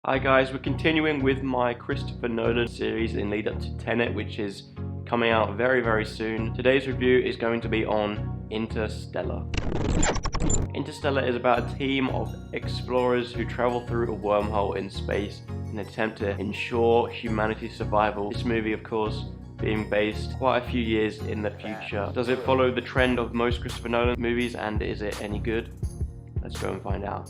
Hi guys, we're continuing with my Christopher Nolan series in lead up to Tenet, which is coming out very soon. Today's review is going to be on Interstellar. Interstellar is about a team of explorers who travel through a wormhole in space in an attempt to ensure humanity's survival. This movie, of course, being based quite a few years in the future. Does it follow the trend of most Christopher Nolan movies, and is it any good? Let's go and find out.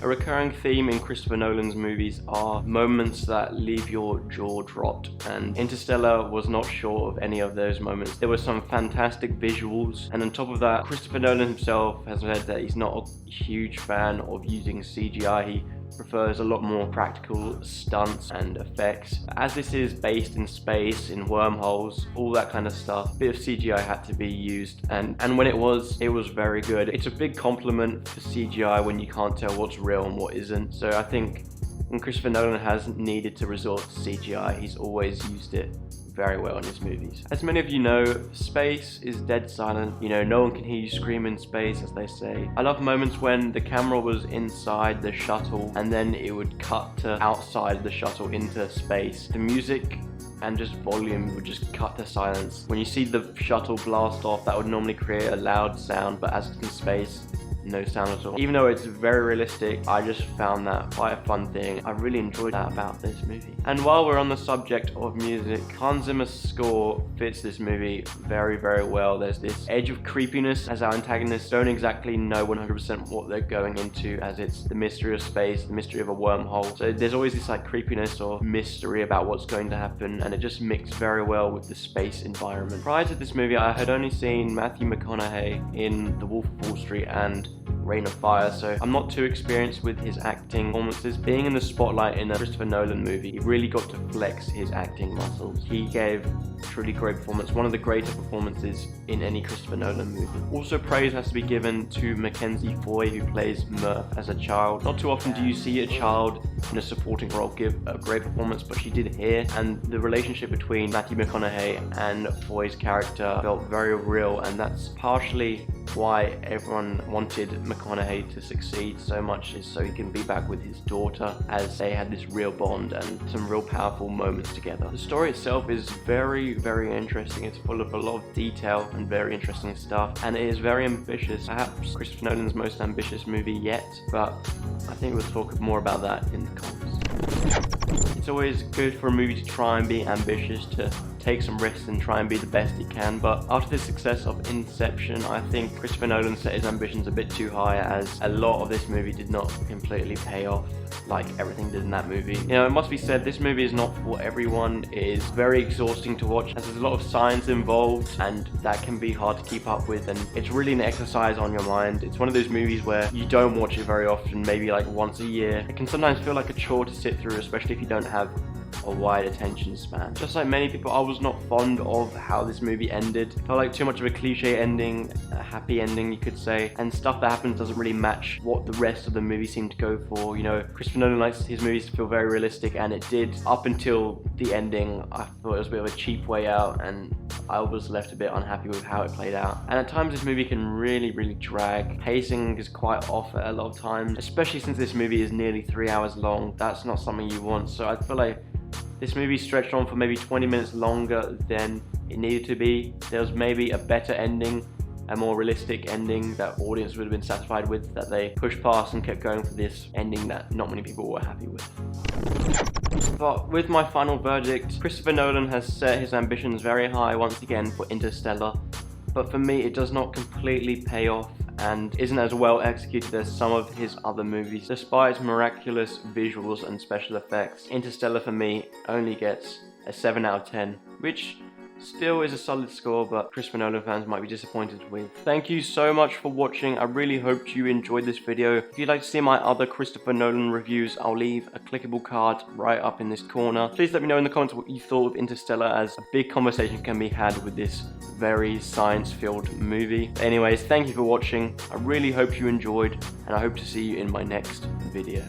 A recurring theme in Christopher Nolan's movies are moments that leave your jaw dropped, and Interstellar was not short of any of those moments. There were some fantastic visuals, and on top of that, Christopher Nolan himself has said that he's not a huge fan of using CGI. He prefers a lot more practical stunts and effects. As this is based in space, in wormholes, all that kind of stuff, a bit of CGI had to be used, and when it was very good. It's a big compliment for CGI when you can't tell what's real and what isn't. So I think when Christopher Nolan has needed to resort to CGI, he's always used it very well in his movies. As many of you know, space is dead silent. You know, no one can hear you scream in space, as they say. I love moments when the camera was inside the shuttle and then it would cut to outside the shuttle into space. The music and just volume would just cut to silence. When you see the shuttle blast off, that would normally create a loud sound, but as it's in space, no sound at all. Even though it's very realistic, I just found that quite a fun thing. I really enjoyed that about this movie. And while we're on the subject of music, Hans Zimmer's score fits this movie very well. There's this edge of creepiness as our antagonists don't exactly know 100% what they're going into, as it's the mystery of space, the mystery of a wormhole. So there's always this like creepiness or mystery about what's going to happen, and it just mixed very well with the space environment. Prior to this movie, I had only seen Matthew McConaughey in The Wolf of Wall Street and Reign of Fire, so I'm not too experienced with his acting performances. Being in the spotlight in a Christopher Nolan movie, he really got to flex his acting muscles. He gave a truly great performance, one of the greater performances in any Christopher Nolan movie. Also, praise has to be given to Mackenzie Foy, who plays Murph as a child. Not too often do you see a child in a supporting role give a great performance, but she did here, and the relationship between Matthew McConaughey and Foy's character felt very real, and that's partially why everyone wanted McConaughey to succeed so much, is so he can be back with his daughter, as they had this real bond and some real powerful moments together. The story itself is very interesting. It's full of a lot of detail and very interesting stuff, and it is very ambitious. Perhaps Christopher Nolan's most ambitious movie yet, but I think we'll talk more about that in the comments. It's always good for a movie to try and be ambitious, to take some risks and try and be the best he can, but after the success of Inception, I think Christopher Nolan set his ambitions a bit too high, as a lot of this movie did not completely pay off like everything did in that movie. You know, it must be said, this movie is not for everyone. It is very exhausting to watch, as there's a lot of science involved, and that can be hard to keep up with, and it's really an exercise on your mind. It's one of those movies where you don't watch it very often, maybe like once a year. It can sometimes feel like a chore to sit through, especially if you don't have a wide attention span. Just like many people, I was not fond of how this movie ended. It felt like too much of a cliche ending, a happy ending you could say, and stuff that happens doesn't really match what the rest of the movie seemed to go for. You know, Christopher Nolan likes his movies to feel very realistic, and it did up until the ending. I thought it was a bit of a cheap way out, and I was left a bit unhappy with how it played out. And at times this movie can really drag. Pacing is quite off at a lot of times, especially since this movie is nearly 3 hours long. That's not something you want, so I feel like this movie stretched on for maybe 20 minutes longer than it needed to be. There was maybe a better ending, a more realistic ending that audience would have been satisfied with, that they pushed past and kept going for this ending that not many people were happy with. But with my final verdict, Christopher Nolan has set his ambitions very high once again for Interstellar, but for me it does not completely pay off and isn't as well executed as some of his other movies. Despite its miraculous visuals and special effects, Interstellar for me only gets a 7 out of 10, which still is a solid score, but Christopher Nolan fans might be disappointed with. Thank you so much for watching. I really hope you enjoyed this video. If you'd like to see my other Christopher Nolan reviews, I'll leave a clickable card right up in this corner. Please let me know in the comments what you thought of Interstellar, as a big conversation can be had with this very science-filled movie. Anyways, thank you for watching. I really hope you enjoyed, and I hope to see you in my next video.